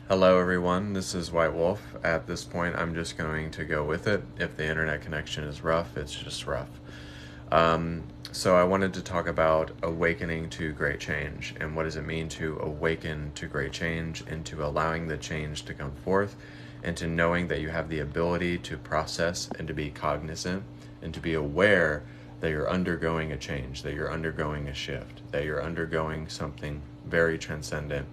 Hello everyone, this is White Wolf. At this point, I'm just going to go with it. If the internet connection is rough, it's just rough. So I wanted to talk about awakening to great change, and what does it mean to awaken to great change, into allowing the change to come forth, and to knowing that you have the ability to process and to be cognizant and to be aware that you're undergoing a change, that you're undergoing a shift, that you're undergoing something very transcendent,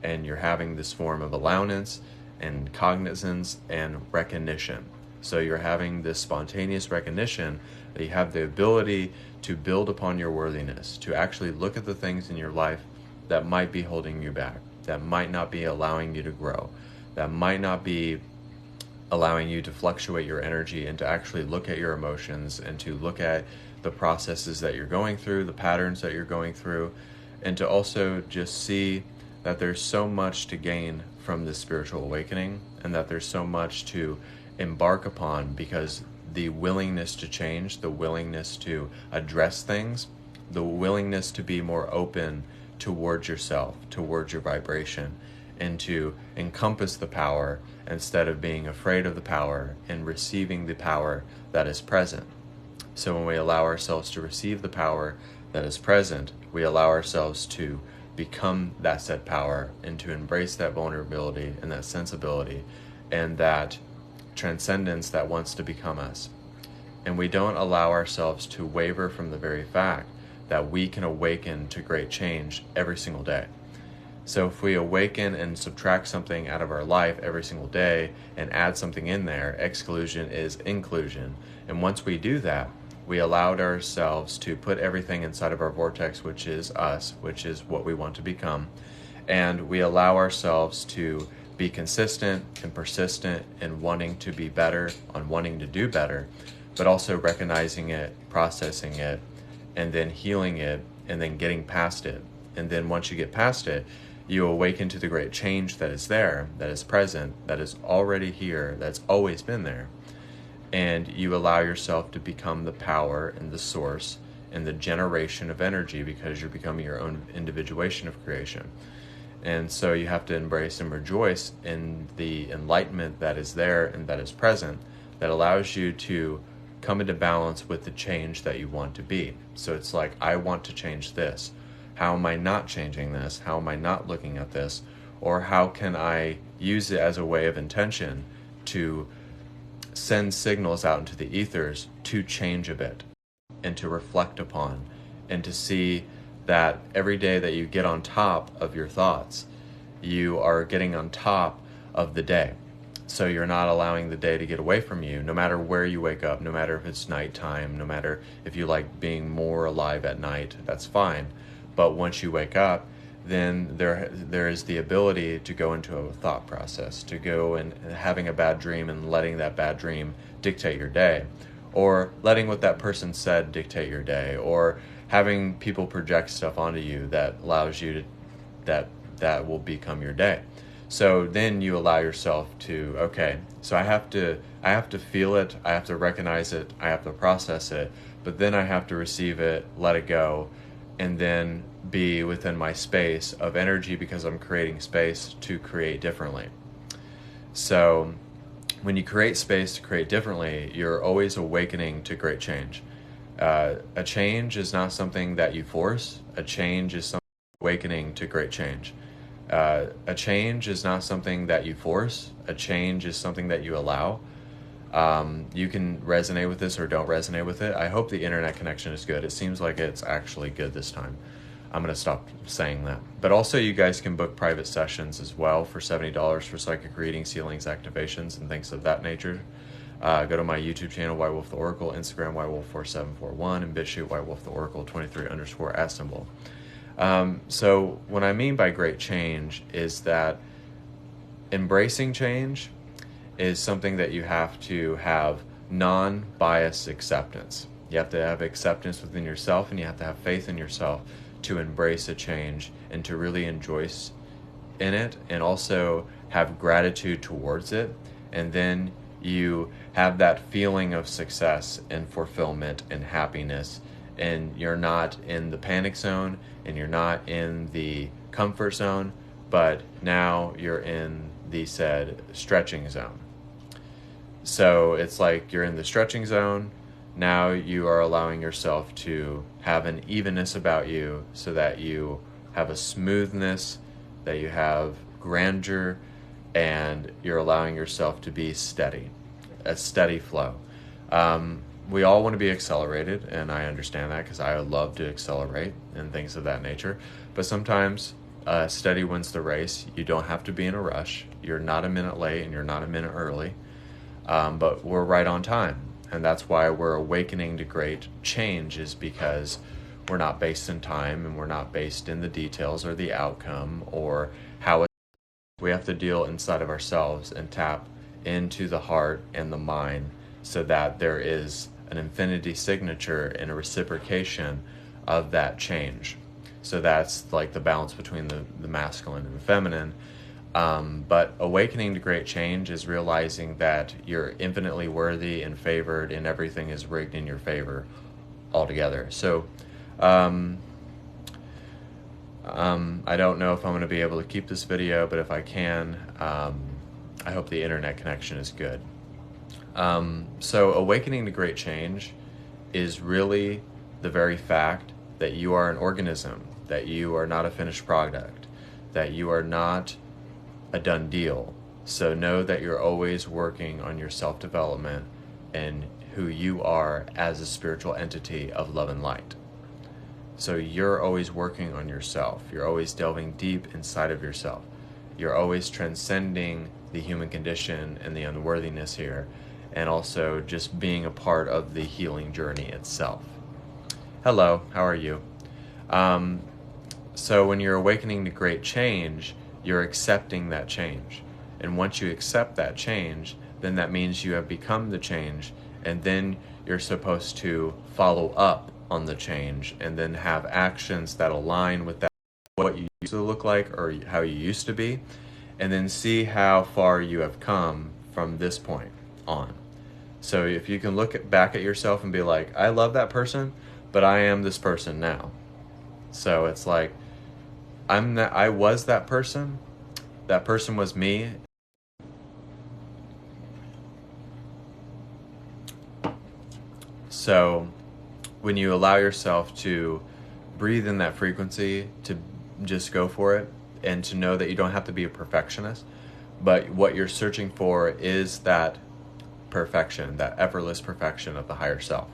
and you're having this form of allowance and cognizance and recognition. So you're having this spontaneous recognition that you have the ability to build upon your worthiness, to actually look at the things in your life that might be holding you back, that might not be allowing you to grow, that might not be allowing you to fluctuate your energy, and to actually look at your emotions and to look at the processes that you're going through, the patterns that you're going through, and to also just see that there's so much to gain from this spiritual awakening, and that there's so much to embark upon, because the willingness to change, the willingness to address things, the willingness to be more open towards yourself, towards your vibration, and to encompass the power instead of being afraid of the power, and receiving the power that is present. So when we allow ourselves to receive the power that is present, we allow ourselves to become that said power, and to embrace that vulnerability and that sensibility and that transcendence that wants to become us. And we don't allow ourselves to waver from the very fact that we can awaken to great change every single day. So if we awaken and subtract something out of our life every single day and add something in there, exclusion is inclusion. And once we do that, we allowed ourselves to put everything inside of our vortex, which is us, which is what we want to become. And we allow ourselves to be consistent and persistent in wanting to be better, on wanting to do better, but also recognizing it, processing it, and then healing it, and then getting past it. And then once you get past it, you awaken to the great change that is there, that is present, that is already here, that's always been there. And you allow yourself to become the power and the source and the generation of energy, because you're becoming your own individuation of creation. And so you have to embrace and rejoice in the enlightenment that is there and that is present, that allows you to come into balance with the change that you want to be. So it's like, I want to change this. How am I not changing this? How am I not looking at this? Or how can I use it as a way of intention to send signals out into the ethers to change a bit, and to reflect upon, and to see that every day that you get on top of your thoughts, you are getting on top of the day. So you're not allowing the day to get away from you, no matter where you wake up, no matter if it's nighttime, no matter if you like being more alive at night, that's fine. But once you wake up, then there is the ability to go into a thought process, to go and having a bad dream and letting that bad dream dictate your day, or letting what that person said dictate your day, or having people project stuff onto you that allows you to, that will become your day. So then you allow yourself to, okay, so I have to feel it, I have to recognize it, I have to process it, but then I have to receive it, let it go, and then be within my space of energy, because I'm creating space to create differently. So when you create space to create differently, you're always awakening to great change. A change is not something that you force. A change is something awakening to great change. A change is not something that you force. A change is something that you allow. You can resonate with this or don't resonate with it. I hope the internet connection is good. It seems like it's actually good this time. I'm going to stop saying that. But also, you guys can book private sessions as well for $70 for psychic readings, healings, activations, and things of that nature. Go to my YouTube channel, White Wolf the Oracle, Instagram, whitewolf4741, and BitChute, White Wolf the Oracle, 23_ symbol. So what I mean by great change is that embracing change is something that you have to have non-biased acceptance. You have to have acceptance within yourself, and you have to have faith in yourself to embrace a change and to really enjoy in it, and also have gratitude towards it. And then you have that feeling of success and fulfillment and happiness, and you're not in the panic zone, and you're not in the comfort zone, but now you're in the said stretching zone. So it's like you're in the stretching zone. Now you are allowing yourself to have an evenness about you, so that you have a smoothness, that you have grandeur, and you're allowing yourself to be steady, a steady flow. We all want to be accelerated, and I understand that because I love to accelerate and things of that nature. But sometimes steady wins the race. You don't have to be in a rush. You're not a minute late and you're not a minute early, but we're right on time. And that's why we're awakening to great change, is because we're not based in time and we're not based in the details or the outcome or how it. We have to deal inside of ourselves and tap into the heart and the mind, so that there is an infinity signature and a reciprocation of that change. So that's like the balance between the masculine and the feminine. But awakening to great change is realizing that you're infinitely worthy and favored, and everything is rigged in your favor altogether. So I don't know if I'm going to be able to keep this video, but if I can, I hope the internet connection is good. So awakening to great change is really the very fact that you are an organism, that you are not a finished product, that you are not a done deal. So know that you're always working on your self-development and who you are as a spiritual entity of love and light. So you're always working on yourself. You're always delving deep inside of yourself. You're always transcending the human condition and the unworthiness here, and also just being a part of the healing journey itself. Hello, how are you? So when you're awakening to great change, you're accepting that change. And once you accept that change, then that means you have become the change, and then you're supposed to follow up on the change and then have actions that align with that, what you used to look like or how you used to be, and then see how far you have come from this point on. So if you can look back at yourself and be like, I love that person, but I am this person now. So it's like, I was that person was me. So when you allow yourself to breathe in that frequency, to just go for it, and to know that you don't have to be a perfectionist, but what you're searching for is that perfection, that effortless perfection of the higher self.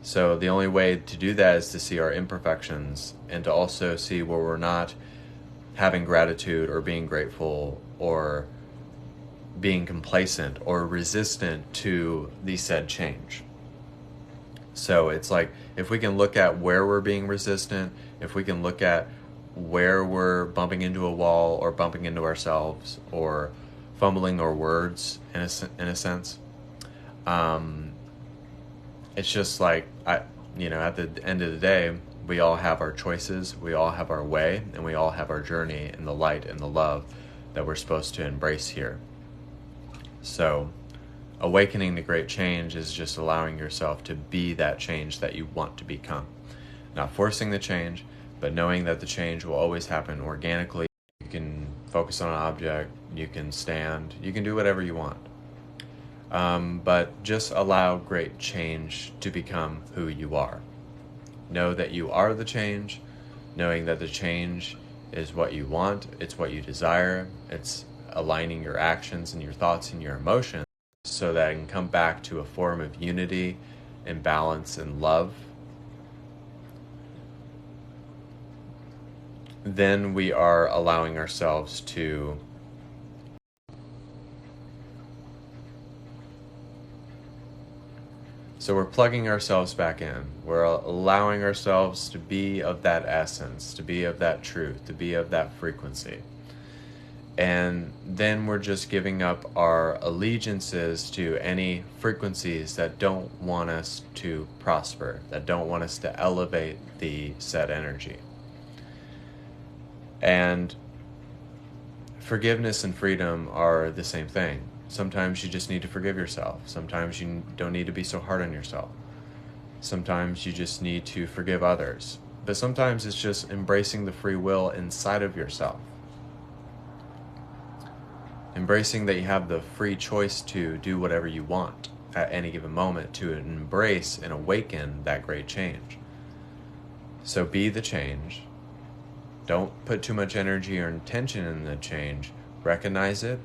So the only way to do that is to see our imperfections, and to also see where we're not having gratitude or being grateful or being complacent or resistant to the said change. So it's like, if we can look at where we're being resistant, if we can look at where we're bumping into a wall or bumping into ourselves or fumbling our words in a sense, it's just like, at the end of the day, we all have our choices, we all have our way, and we all have our journey in the light and the love that we're supposed to embrace here. So awakening to great change is just allowing yourself to be that change that you want to become. Not forcing the change, but knowing that the change will always happen organically. You can focus on an object, you can stand, you can do whatever you want. But just allow great change to become who you are. Know that you are the change, knowing that the change is what you want, it's what you desire, it's aligning your actions and your thoughts and your emotions so that it can come back to a form of unity and balance and love. Then we are allowing ourselves to So we're plugging ourselves back in. We're allowing ourselves to be of that essence, to be of that truth, to be of that frequency. And then we're just giving up our allegiances to any frequencies that don't want us to prosper, that don't want us to elevate the said energy. And forgiveness and freedom are the same thing. Sometimes you just need to forgive yourself. Sometimes you don't need to be so hard on yourself. Sometimes you just need to forgive others. But sometimes it's just embracing the free will inside of yourself. Embracing that you have the free choice to do whatever you want at any given moment, to embrace and awaken that great change. So be the change. Don't put too much energy or intention in the change. Recognize it,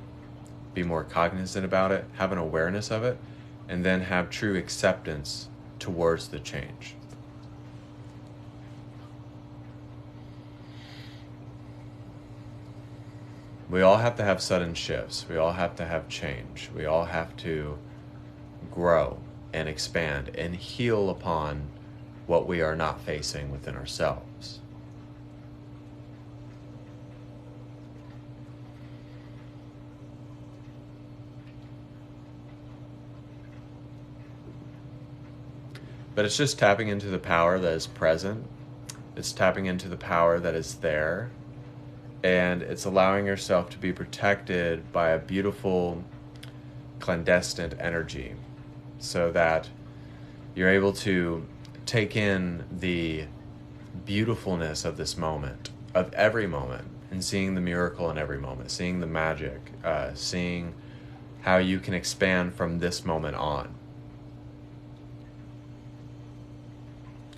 be more cognizant about it, have an awareness of it, and then have true acceptance towards the change. We all have to have sudden shifts. We all have to have change. We all have to grow and expand and heal upon what we are not facing within ourselves. But it's just tapping into the power that is present. It's tapping into the power that is there. And it's allowing yourself to be protected by a beautiful clandestine energy so that you're able to take in the beautifulness of this moment, of every moment, and seeing the miracle in every moment, seeing the magic, seeing how you can expand from this moment on.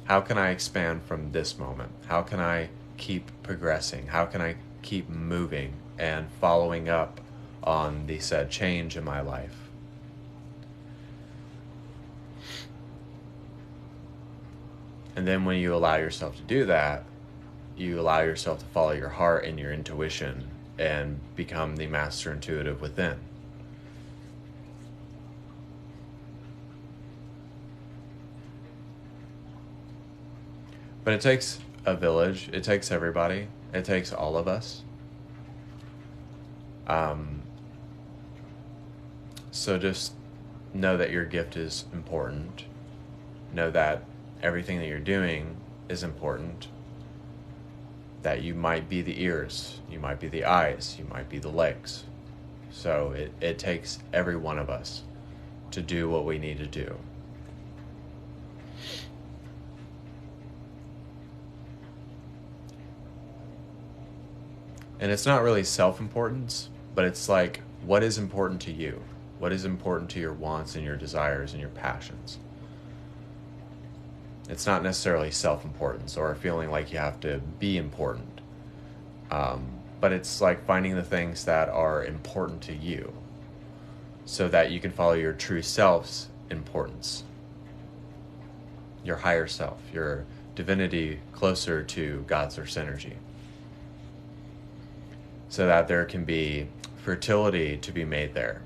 How can I expand from this moment? How can I keep progressing? How can I keep moving and following up on the said change in my life? And then when you allow yourself to do that, you allow yourself to follow your heart and your intuition and become the master intuitive within. But it takes a village. It takes everybody. It takes all of us. So just know that your gift is important. Know that everything that you're doing is important. That you might be the ears. You might be the eyes. You might be the legs. So it takes every one of us to do what we need to do. And it's not really self-importance, but it's like, what is important to you? What is important to your wants and your desires and your passions? It's not necessarily self-importance or feeling like you have to be important. But it's like finding the things that are important to you so that you can follow your true self's importance. Your higher self, your divinity closer to God's source energy. So that there can be fertility to be made there.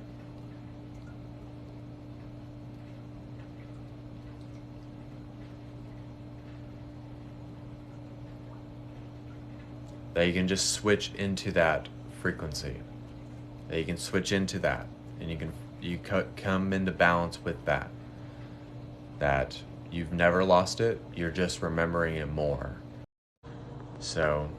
That you can just switch into that frequency. That you can switch into that, and you come into balance with that. That you've never lost it. You're just remembering it more. So,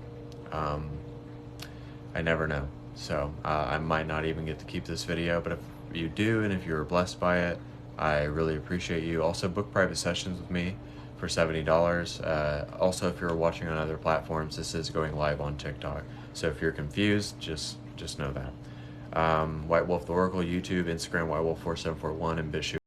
I never know. So I might not even get to keep this video, but if you do and if you're blessed by it, I really appreciate you. Also, book private sessions with me for $70. Also, if you're watching on other platforms, this is going live on TikTok. So if you're confused, just know that. White Wolf the Oracle, YouTube, Instagram, whitewolf4741, and BitChute